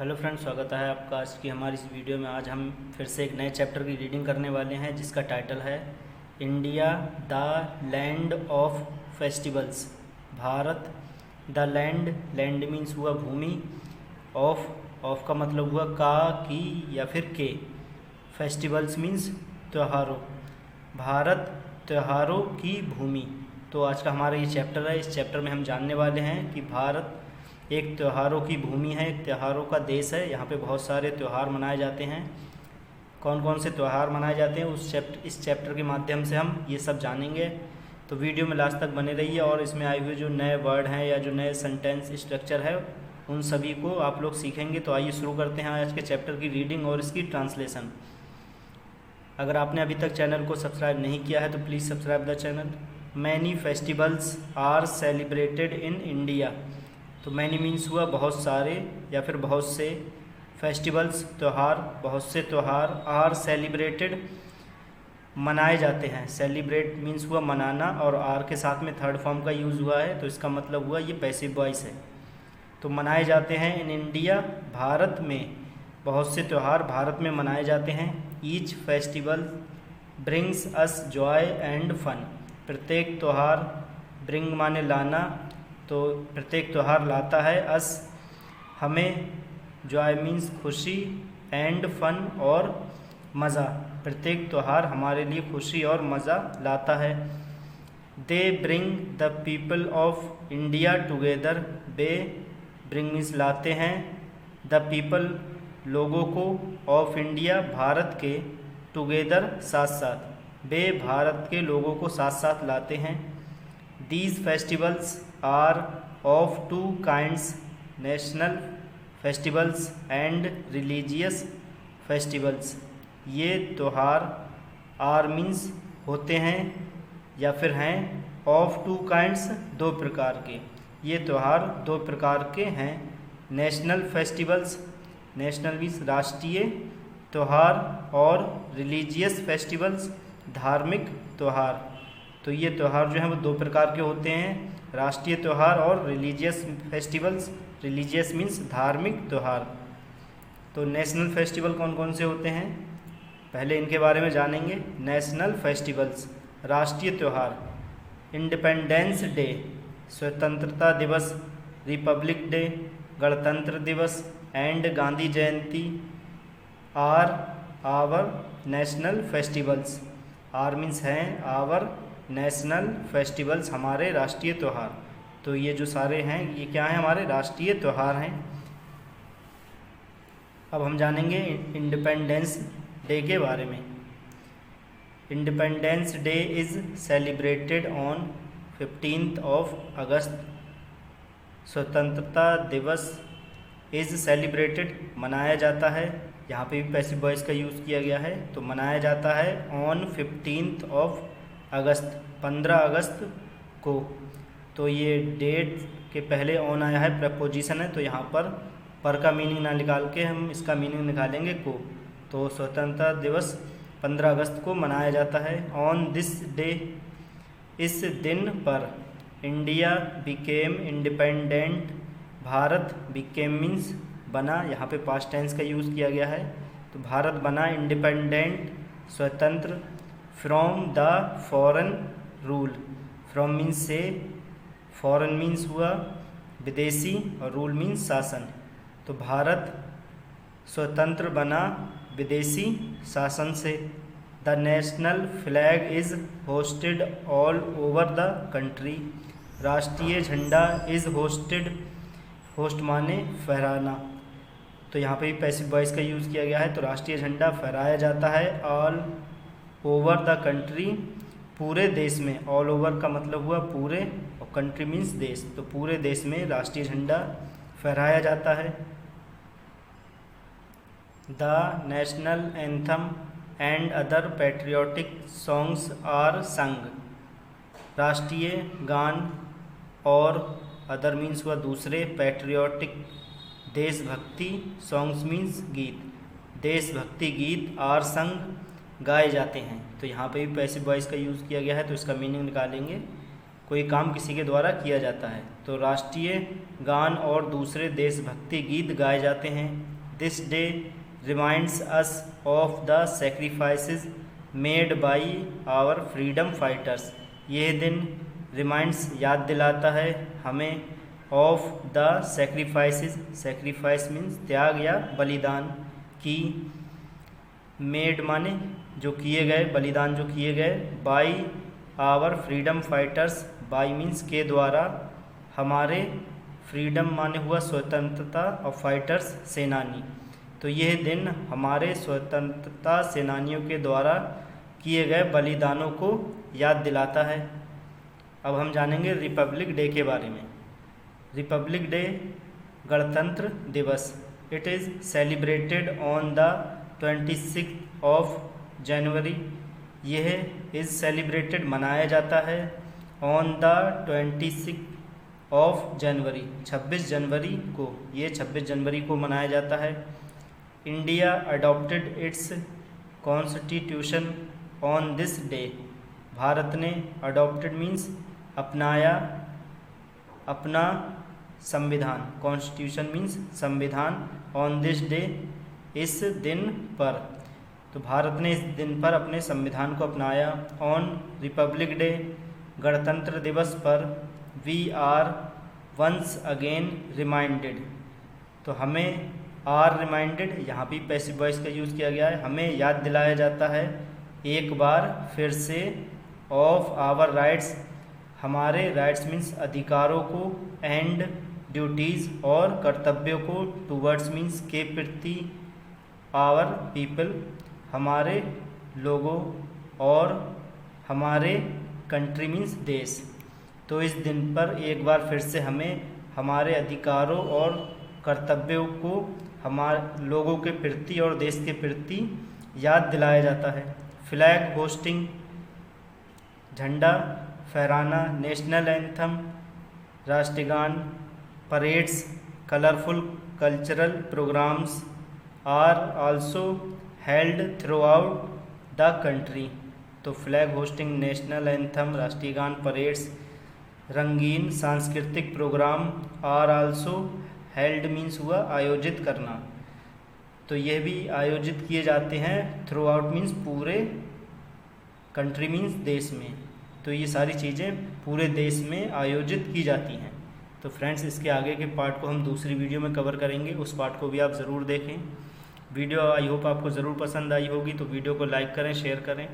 Hello friends, स्वागत है आपका आज की हमारी इस वीडियो में। आज हम फिर से एक नए चैप्टर की रीडिंग करने वाले हैं जिसका टाइटल है India the land of festivals. Bharat, the land means हुआ भूमि, ऑफ का मतलब हुआ का, की या फिर के। फेस्टिवल्स मीन्स त्योहारों। भारत त्योहारों की भूमि। तो आज का हमारा ये चैप्टर है। इस चैप्टर में हम जानने वाले हैं कि भारत एक त्योहारों की भूमि है, एक त्योहारों का देश है। यहाँ पे बहुत सारे त्यौहार मनाए जाते हैं। कौन कौन से त्यौहार मनाए जाते हैं इस चैप्टर के माध्यम से हम ये सब जानेंगे। तो वीडियो में लास्ट तक बने रहिए और इसमें आए हुए जो नए वर्ड हैं या जो नए सेंटेंस स्ट्रक्चर है उन सभी को आप लोग सीखेंगे। तो आइए शुरू करते हैं आज के चैप्टर की रीडिंग और इसकी ट्रांसलेशन। अगर आपने अभी तक चैनल को सब्सक्राइब नहीं किया है तो please subscribe the channel. Many festivals are celebrated in India. तो मैनी मीन्स हुआ बहुत सारे या फिर बहुत से। फेस्टिवल्स त्यौहार, बहुत से त्यौहार। आर सेलिब्रेटेड मनाए जाते हैं। सेलिब्रेट मीन्स हुआ मनाना और आर के साथ में थर्ड फॉर्म का यूज़ हुआ है तो इसका मतलब हुआ ये पैसिव वॉइस है। तो मनाए जाते हैं इन इंडिया, भारत में बहुत से त्यौहार भारत में मनाए जाते हैं। Each festival brings us joy and fun. प्रत्येक त्यौहार, ब्रिंग माने लाना, तो प्रत्येक त्यौहार लाता है अस हमें, जॉय मीन्स खुशी, एंड फन और मज़ा। प्रत्येक त्यौहार हमारे लिए खुशी और मज़ा लाता है। They bring the people of India together. They bring means लाते हैं, द पीपल लोगों को, ऑफ इंडिया भारत के, टुगेदर साथ साथ। वे भारत के लोगों को साथ साथ लाते हैं। These festivals are of two kinds, national festivals and religious festivals. ये त्यौहार आर मीन्स होते हैं या फिर हैं, ऑफ टू काइंड्स दो प्रकार के। ये त्यौहार दो प्रकार के हैं। नेशनल फेस्टिवल्स, नेशनल मीन्स राष्ट्रीय त्यौहार, और रिलीजियस फेस्टिवल्स धार्मिक त्यौहार। तो ये त्यौहार जो हैं वो दो प्रकार के होते हैं, राष्ट्रीय त्यौहार और रिलीजियस फेस्टिवल्स। रिलीजियस मीन्स धार्मिक त्यौहार। तो नेशनल फेस्टिवल कौन कौन से होते हैं पहले इनके बारे में जानेंगे। नेशनल फेस्टिवल्स राष्ट्रीय त्यौहार, इंडिपेंडेंस डे स्वतंत्रता दिवस, रिपब्लिक डे गणतंत्र दिवस, and Gandhi Jayanti are our national festivals. Are means हैं आवर नेशनल फेस्टिवल्स हमारे राष्ट्रीय त्यौहार। तो ये जो सारे हैं ये क्या हैं, हमारे राष्ट्रीय त्यौहार हैं। अब हम जानेंगे इंडिपेंडेंस डे के बारे में। Independence day is celebrated on 15 अगस्त। स्वतंत्रता दिवस इज़ सेलिब्रेटेड मनाया जाता है। यहाँ पे भी पैसिव वॉइस का यूज़ किया गया है। तो मनाया जाता है ऑन 15 अगस्त, 15 अगस्त को। तो ये डेट के पहले ऑन आया है, प्रपोजिशन है, तो यहाँ पर का मीनिंग ना निकाल के हम इसका मीनिंग निकालेंगे को। तो स्वतंत्रता दिवस 15 अगस्त को मनाया जाता है। ऑन दिस डे, इस दिन पर, India became independent. Bharat, became means बना, यहाँ पे पास्ट टेंस का यूज़ किया गया है। तो भारत बना इंडिपेंडेंट स्वतंत्र, from the foreign rule. From means से, फॉरेन मीन्स हुआ विदेशी और रूल मीन्स शासन। तो भारत स्वतंत्र बना विदेशी शासन से। The national flag is hosted all over the country. राष्ट्रीय झंडा इज़ होस्टेड, होस्ट माने फहराना। तो यहाँ पे भी पैसिव वॉइस का यूज़ किया गया है। तो राष्ट्रीय झंडा फहराया जाता है ऑल ओवर द कंट्री, पूरे देश में। ऑल ओवर का मतलब हुआ पूरे और कंट्री मीन्स देश, तो पूरे देश में राष्ट्रीय झंडा फहराया जाता है। The national anthem and other patriotic songs are sung. राष्ट्रीय गान और अदर मीन्स हुआ दूसरे, पैट्रियोटिक देशभक्ति, सॉन्ग्स मीन्स गीत, देशभक्ति गीत आर संग गाए जाते हैं। तो यहाँ पे भी पैसिव वॉइस का यूज़ किया गया है। तो इसका मीनिंग निकालेंगे कोई काम किसी के द्वारा किया जाता है। तो राष्ट्रीय गान और दूसरे देशभक्ति गीत गाए जाते हैं। This day reminds us of the sacrifices made by our freedom fighters. यह दिन रिमाइंड्स याद दिलाता है हमें of the sacrifices, sacrifice means त्याग या बलिदान की, मेड माने जो किए गए, बलिदान जो किए गए, by our freedom fighters, by means के द्वारा, हमारे, फ्रीडम माने हुआ स्वतंत्रता और फाइटर्स सेनानी। तो यह दिन हमारे स्वतंत्रता सेनानियों के द्वारा किए गए बलिदानों को याद दिलाता है। अब हम जानेंगे रिपब्लिक डे के बारे में। रिपब्लिक डे गणतंत्र दिवस, it is celebrated on the 26 of January. यह इज़ सेलिब्रेटेड मनाया जाता है ऑन द 26 ऑफ जनवरी, 26 जनवरी को, ये 26 जनवरी को मनाया जाता है। India adopted it's constitution on this day. Bharat ने अडॉप्टेड मीन्स अपनाया, अपना संविधान, कॉन्स्टिट्यूशन मीन्स संविधान, ऑन दिस डे इस दिन पर। तो भारत ने इस दिन पर अपने संविधान को अपनाया। ऑन रिपब्लिक डे, गणतंत्र दिवस पर, we are once again reminded. तो हमें आर रिमाइंडेड, यहाँ भी पैसिव वॉइस का यूज़ किया गया है, हमें याद दिलाया जाता है एक बार फिर से, ऑफ आवर राइट्स, हमारे राइट्स मीन्स अधिकारों को, एंड ड्यूटीज़ और कर्तव्यों को, टूवर्ड्स मीन्स के प्रति, आवर पीपल हमारे लोगों, और हमारे कंट्री मीन्स देश। तो इस दिन पर एक बार फिर से हमें हमारे अधिकारों और कर्तव्यों को हमारे लोगों के प्रति और देश के प्रति याद दिलाया जाता है। फ्लैग होस्टिंग, झंडा फहराना, नेशनल एंथम, राष्ट्रगान, parades, colourful cultural programmes are also held throughout the country. तो फ्लैग होस्टिंग, नेशनल एंथम, राष्ट्रीय गान, परेड्स, रंगीन सांस्कृतिक programme, are also held means हुआ आयोजित करना। तो यह भी आयोजित किए जाते हैं, थ्रू आउट मीन्स पूरे, कंट्री मीन्स देश में। तो ये सारी चीज़ें पूरे देश में आयोजित की जाती हैं। तो फ्रेंड्स, इसके आगे के पार्ट को हम दूसरी वीडियो में कवर करेंगे, उस पार्ट को भी आप ज़रूर देखें। वीडियो आई होप आपको ज़रूर पसंद आई होगी, तो वीडियो को लाइक करें, शेयर करें।